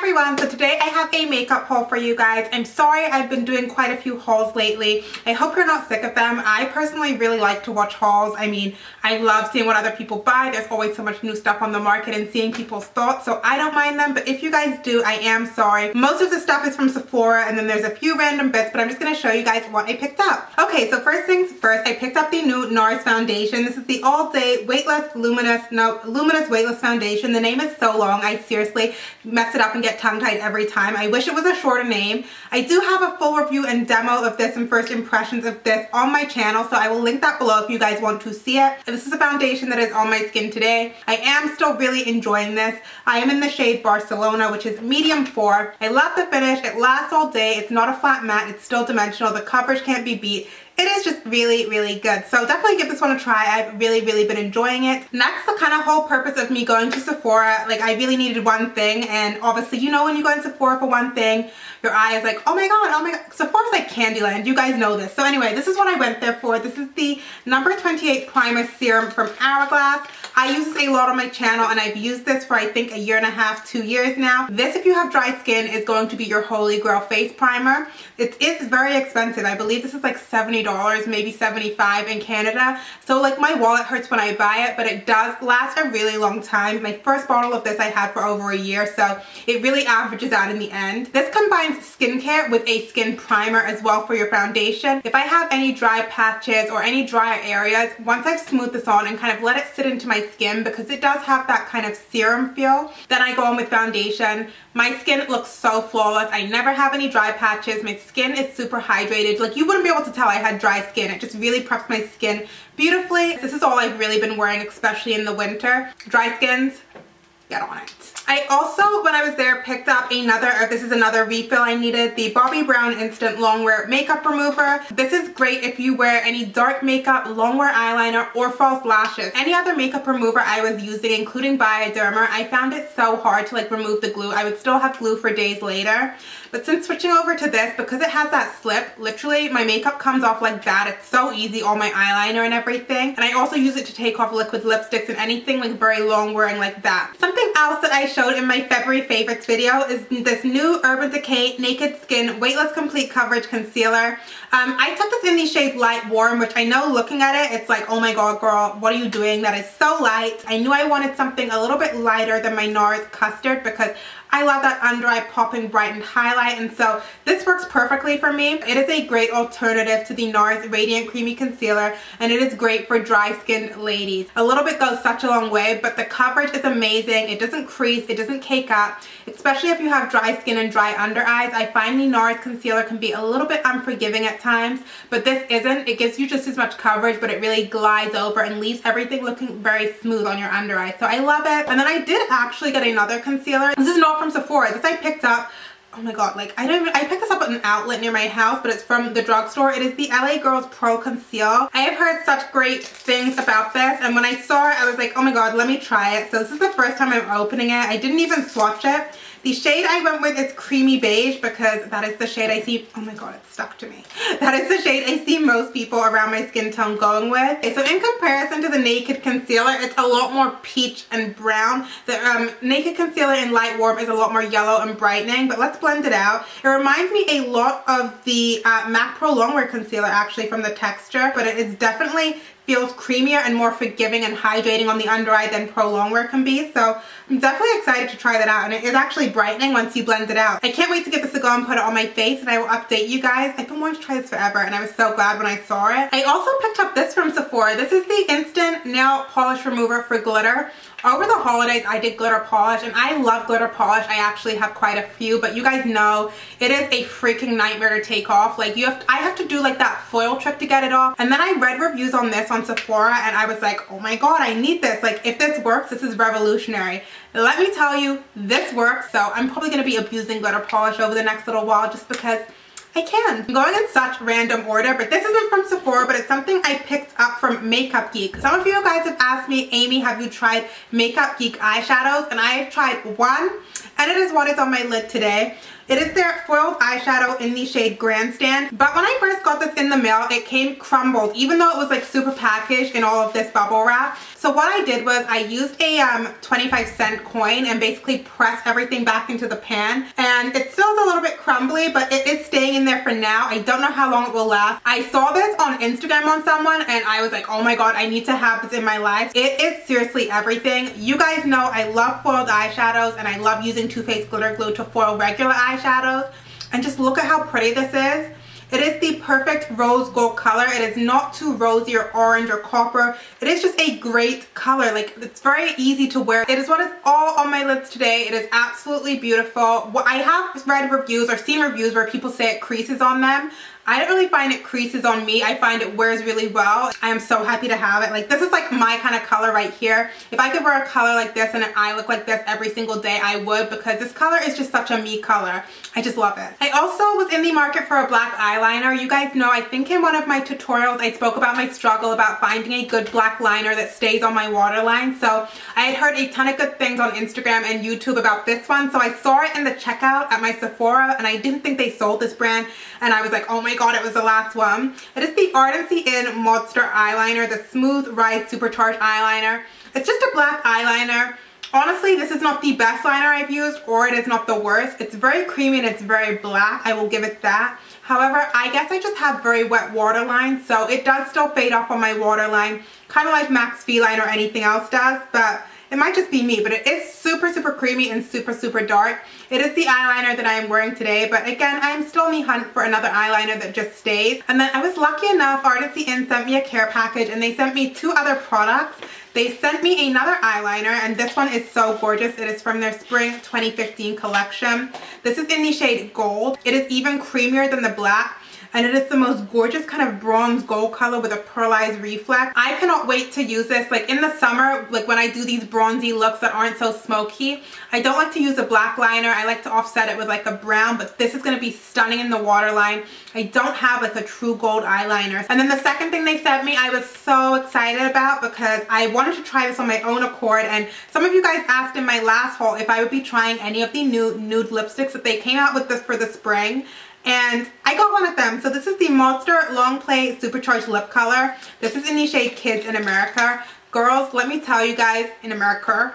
everyone, so today I have a makeup haul for you guys. I'm sorry I've been doing quite a few hauls lately. I hope you're not sick of them. I personally really like to watch hauls. I mean, I love seeing what other people buy. There's always so much new stuff on the market and seeing people's thoughts, so I don't mind them. But if you guys do, I am sorry. Most of the stuff is from Sephora and then there's a few random bits, but I'm just going to show you guys what I picked up. Okay, so first things first, I picked up the new NARS foundation. This is the All Day Luminous Weightless Foundation. The name is so long, I seriously mess it up and get tongue-tied every time. I wish it was a shorter name. I do have a full review and demo of this and first impressions of this on my channel, so I will link that below if you guys want to see it. This is a foundation that is on my skin today. I am still really enjoying this. I am in the shade Barcelona, which is medium 4. I love the finish. It lasts all day. It's not a flat matte. It's still dimensional. The coverage can't be beat. It is just really, really good. So definitely give this one a try. I've really, really been enjoying it. Next, the kind of whole purpose of me going to Sephora, like I really needed one thing, and obviously, you know, when you go in Sephora for one thing, your eye is like, oh my god, oh my god. Sephora's like Candyland. You guys know this. So anyway, this is what I went there for. This is the number 28 Primer Serum from Hourglass. I use this a lot on my channel and I've used this for I think a year and a half, 2 years now. This, if you have dry skin, is going to be your holy grail face primer. It is very expensive. I believe this is like $70, maybe $75 in Canada. So like my wallet hurts when I buy it, but it does last a really long time. My first bottle of this I had for over a year, so it really averages out in the end. This combines skincare with a skin primer as well for your foundation. If I have any dry patches or any drier areas, once I've smoothed this on and kind of let it sit into my skin, because it does have that kind of serum feel, then I go on with foundation. My skin looks so flawless. I never have any dry patches. My skin is super hydrated. Like, you wouldn't be able to tell I had dry skin. It just really preps my skin beautifully. This is all I've really been wearing, especially in the winter. Dry skins, get on it. I also, when I was there, picked up this is another refill I needed, the Bobbi Brown Instant Longwear Makeup Remover. This is great if you wear any dark makeup, longwear eyeliner, or false lashes. Any other makeup remover I was using, including Bioderma, I found it so hard to like remove the glue. I would still have glue for days later. But since switching over to this, because it has that slip, literally my makeup comes off like that. It's so easy, all my eyeliner and everything. And I also use it to take off liquid lipsticks and anything like very long wearing like that. Something else that I showed in my February favorites video is this new Urban Decay Naked Skin Weightless Complete Coverage Concealer. I took this in the shade Light Warm, which I know looking at it, it's like, oh my god girl, what are you doing? That is so light. I knew I wanted something a little bit lighter than my NARS Custard because I love that under eye popping brightened highlight, and so this works perfectly for me. It is a great alternative to the NARS Radiant Creamy Concealer, and it is great for dry skinned ladies. A little bit goes such a long way, but the coverage is amazing. It doesn't crease, it doesn't cake up, especially if you have dry skin and dry under eyes. I find the NARS concealer can be a little bit unforgiving at times, but this isn't. It gives you just as much coverage, but it really glides over and leaves everything looking very smooth on your under eye. So I love it. And then I did actually get another concealer. This is not from Sephora. This I picked up, oh my god, like I picked this up at an outlet near my house, but it's from the drugstore. It is the LA Girls Pro Conceal. I have heard such great things about this, and when I saw it I was like, oh my god, let me try it. So this is the first time I'm opening it. I didn't even swatch it. The shade I went with is Creamy Beige because that is the shade I see, oh my god, it's stuck to me. That is the shade I see most people around my skin tone going with. Okay, so in comparison to the Naked Concealer, it's a lot more peach and brown. The Naked Concealer in Light Warm is a lot more yellow and brightening, but let's blend it out. It reminds me a lot of the MAC Pro Longwear Concealer actually from the texture, but it is definitely feels creamier and more forgiving and hydrating on the under eye than Pro Longwear can be. So I'm definitely excited to try that out, and it is actually brightening once you blend it out. I can't wait to give this a go and put it on my face, and I will update you guys. I've been wanting to try this forever, and I was so glad when I saw it. I also picked up this from Sephora. This is the Instant Nail Polish Remover for Glitter. Over the holidays I did glitter polish, and I love glitter polish. I actually have quite a few, but you guys know it is a freaking nightmare to take off. Like I have to do like that foil trick to get it off. And then I read reviews on this on Sephora and I was like, oh my god, I need this. Like if this works, this is revolutionary. Let me tell you, this works. So I'm probably going to be abusing glitter polish over the next little while just because I can. I'm going in such random order, but this isn't from Sephora, but it's something I picked up from Makeup Geek. Some of you guys have asked me, Amy, have you tried Makeup Geek eyeshadows? And I have tried one, and it is what is on my lid today. It is their foiled eyeshadow in the shade Grandstand. But when I first got this in the mail, it came crumbled, even though it was like super packaged in all of this bubble wrap. So what I did was I used a 25-cent coin and basically pressed everything back into the pan. And it still is a little bit crumbly, but it is staying in there for now. I don't know how long it will last. I saw this on Instagram on someone and I was like, oh my god, I need to have this in my life. It is seriously everything. You guys know I love foiled eyeshadows and I love using Too Faced glitter glue to foil regular eyeshadows. And just look at how pretty this is. It is the perfect rose gold color. It is not too rosy or orange or copper. It is just a great color. Like, it's very easy to wear. It is what is all on my lips today. It is absolutely beautiful. I have read reviews or seen reviews where people say it creases on them. I don't really find it creases on me. I find it wears really well. I am so happy to have it. Like, this is like my kind of color right here. If I could wear a color like this and an eye look like this every single day, I would, because this color is just such a me color. I just love it. I also was in the market for a black eyeliner. You guys know, I think in one of my tutorials, I spoke about my struggle about finding a good black liner that stays on my waterline. So I had heard a ton of good things on Instagram and YouTube about this one. So I saw it in the checkout at my Sephora and I didn't think they sold this brand. And I was like, oh my god, it was the last one. It is the Ardency in Modster eyeliner, the Smooth Ride Supercharged eyeliner. It's just a black eyeliner. Honestly, this is not the best liner I've used, or it is not the worst. It's very creamy and it's very black. I will give it that. However, I guess I just have very wet waterline, so it does still fade off on my waterline, kind of like Max Feline or anything else does, but it might just be me, but it is super, super creamy and super, super dark. It is the eyeliner that I am wearing today, but again, I am still on the hunt for another eyeliner that just stays. And then I was lucky enough, Ardency In sent me a care package and they sent me 2 other products. They sent me another eyeliner, and this one is so gorgeous. It is from their Spring 2015 collection. This is in the shade Gold. It is even creamier than the black. And it is the most gorgeous kind of bronze gold color with a pearlized reflex. I cannot wait to use this. Like in the summer, like when I do these bronzy looks that aren't so smoky, I don't like to use a black liner. I like to offset it with like a brown, but this is going to be stunning in the waterline. I don't have like a true gold eyeliner. And then the second thing they sent me, I was so excited about because I wanted to try this on my own accord. And some of you guys asked in my last haul if I would be trying any of the nude lipsticks that they came out with this for the spring. And I got one of them. So this is the Monster Long Play Supercharged Lip Color. This is in the shade Kids in America. Girls, let me tell you guys, in America,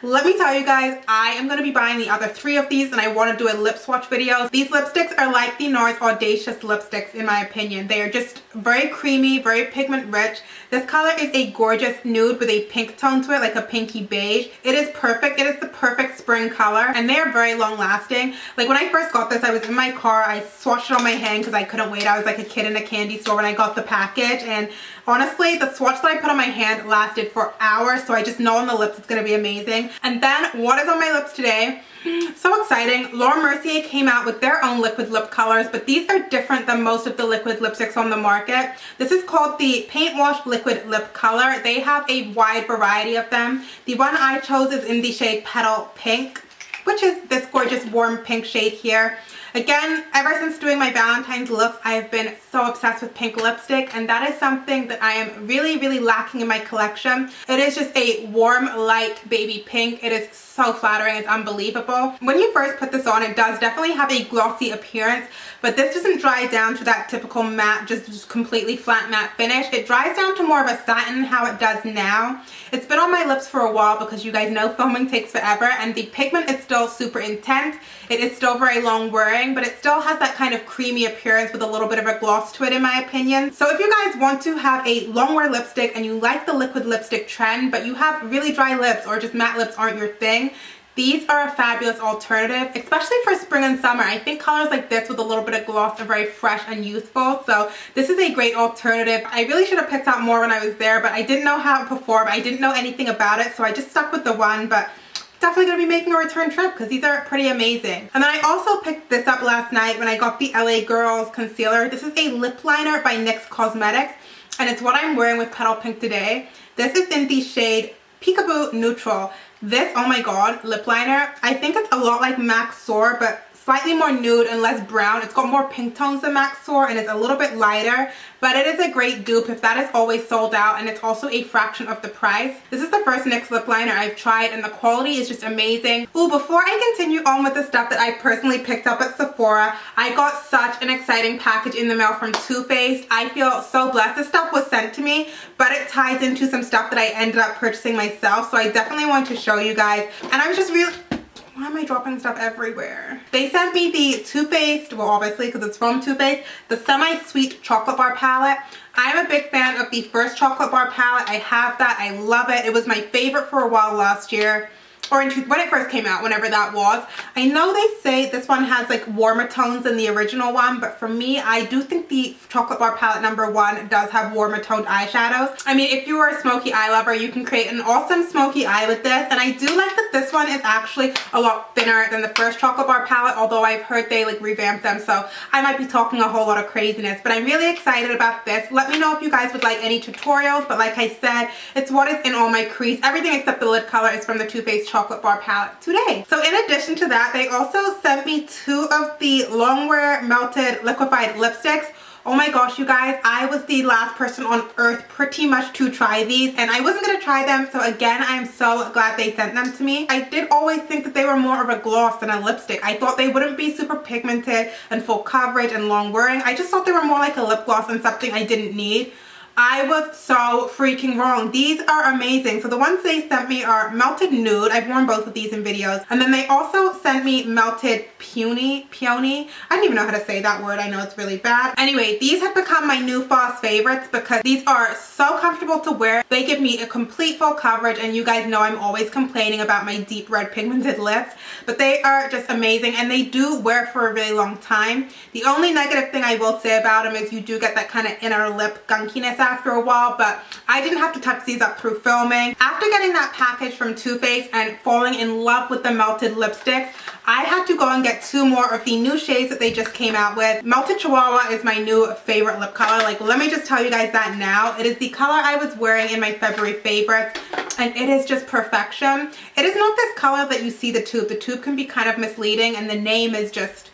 let me tell you guys, I am going to be buying the other 3 of these and I want to do a lip swatch video. These lipsticks are like the NARS Audacious lipsticks in my opinion. They are just very creamy, very pigment rich. This color is a gorgeous nude with a pink tone to it, like a pinky beige. It is perfect. It is the perfect spring color and they are very long lasting. Like when I first got this, I was in my car, I swatched it on my hand because I couldn't wait. I was like a kid in a candy store when I got the package, and honestly, the swatch that I put on my hand lasted for hours, so I just know on the lips it's going to be amazing. And then what is on my lips today? So exciting. Laura Mercier came out with their own liquid lip colors, but these are different than most of the liquid lipsticks on the market. This is called the Paint Wash Liquid Lip Color. They have a wide variety of them. The one I chose is in the shade Petal Pink, which is this gorgeous warm pink shade here. Again, ever since doing my Valentine's looks, I have been so obsessed with pink lipstick, and that is something that I am really, really lacking in my collection. It is just a warm, light baby pink. It is so flattering. It's unbelievable. When you first put this on, it does definitely have a glossy appearance, but this doesn't dry down to that typical matte, just completely flat matte finish. It dries down to more of a satin, how it does now. It's been on my lips for a while because you guys know filming takes forever, and the pigment is still super intense. It is still very long wearing, but it still has that kind of creamy appearance with a little bit of a gloss to it in my opinion. So if you guys want to have a long wear lipstick and you like the liquid lipstick trend, but you have really dry lips or just matte lips aren't your thing, these are a fabulous alternative, especially for spring and summer. I think colors like this with a little bit of gloss are very fresh and youthful, so this is a great alternative. I really should have picked out more when I was there, but I didn't know how it performed. I didn't know anything about it, so I just stuck with the one, but definitely going to be making a return trip because these are pretty amazing. And then I also picked this up last night when I got the LA Girls concealer. This is a lip liner by NYX Cosmetics, and it's what I'm wearing with Petal Pink today. This is in the shade Peekaboo Neutral. This, oh my god, lip liner, I think it's a lot like MAC Soar, but slightly more nude and less brown. It's got more pink tones than MAC Soar and it's a little bit lighter, but it is a great dupe if that is always sold out, and it's also a fraction of the price. This is the first NYX lip liner I've tried and the quality is just amazing. Ooh, before I continue on with the stuff that I personally picked up at Sephora, I got such an exciting package in the mail from Too Faced. I feel so blessed. This stuff was sent to me, but it ties into some stuff that I ended up purchasing myself, so I definitely want to show you guys. And I was just really... Why am I dropping stuff everywhere? They sent me the Too Faced, well obviously because it's from Too Faced, the Semi-Sweet Chocolate Bar Palette. I'm a big fan of the first chocolate bar palette. I have that. I love it. It was my favorite for a while last year. Or when it first came out, whenever that was. I know they say this one has like warmer tones than the original one, but for me, I do think the Chocolate Bar Palette #1 does have warmer toned eyeshadows. I mean, if you are a smoky eye lover, you can create an awesome smoky eye with this. And I do like that this one is actually a lot thinner than the first Chocolate Bar Palette, although I've heard they like revamped them, so I might be talking a whole lot of craziness. But I'm really excited about this. Let me know if you guys would like any tutorials, but like I said, it's what is in all my crease. Everything except the lid color is from the Too Faced Chocolate Bar Palette today. So in addition to that, they also sent me 2 of the Longwear Melted Liquefied Lipsticks. Oh my gosh, you guys, I was the last person on earth pretty much to try these, and I wasn't going to try them, so again, I am so glad they sent them to me. I did always think that they were more of a gloss than a lipstick. I thought they wouldn't be super pigmented and full coverage and long wearing. I just thought they were more like a lip gloss and something I didn't need. I was so freaking wrong. These are amazing. So the ones they sent me are Melted Nude. I've worn both of these in videos. And then they also sent me Melted Peony. I don't even know how to say that word. I know it's really bad. Anyway, these have become my new Fast favorites because these are so comfortable to wear. They give me a complete full coverage, and you guys know I'm always complaining about my deep red pigmented lips, but they are just amazing and they do wear for a really long time. The only negative thing I will say about them is you do get that kind of inner lip gunkiness after a while, but I didn't have to touch these up through filming. After getting that package from Too Faced and falling in love with the melted lipsticks, I had to go and get 2 more of the new shades that they just came out with. Melted Chihuahua is my new favorite lip color. Like, let me just tell you guys that now. It is the color I was wearing in my February favorites, and it is just perfection. It is not this color that you see the tube. The tube can be kind of misleading, and the name is just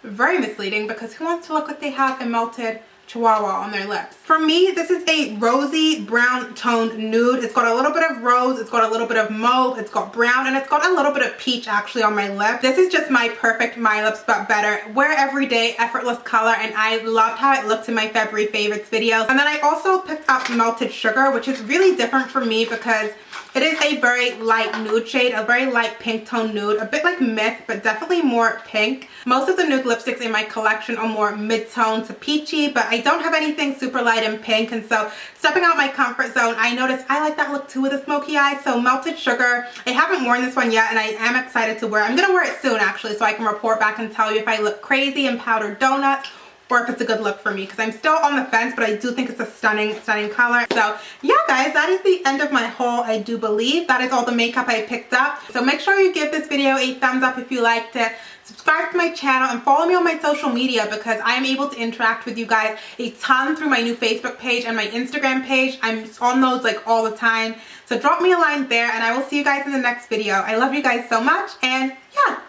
very misleading because who wants to look like they have a melted Chihuahua on their lips? For me, this is a rosy brown toned nude. It's got a little bit of rose, it's got a little bit of mauve, it's got brown, and it's got a little bit of peach actually on my lip. This is just my perfect My Lips But Better, wear every day, effortless color, and I loved how it looked in my February favorites videos. And then I also picked up Melted Sugar, which is really different for me because it is a very light nude shade, a very light pink tone nude, a bit like Myth, but definitely more pink. Most of the nude lipsticks in my collection are more mid-tone to peachy, but I don't have anything super light and pink, and so stepping out my comfort zone, I noticed I like that look too with a smoky eye. So Melted Sugar, I haven't worn this one yet, and I am excited to wear it. I'm going to wear it soon actually, so I can report back and tell you if I look crazy in powdered donuts or if it's a good look for me, because I'm still on the fence, but I do think it's a stunning color. So yeah guys, that is the end of my haul. I do believe that is all the makeup I picked up. So make sure you give this video a thumbs up if you liked it. Subscribe to my channel and follow me on my social media because I'm able to interact with you guys a ton through my new Facebook page and my Instagram page. I'm on those like all the time. So drop me a line there, and I will see you guys in the next video. I love you guys so much, and yeah.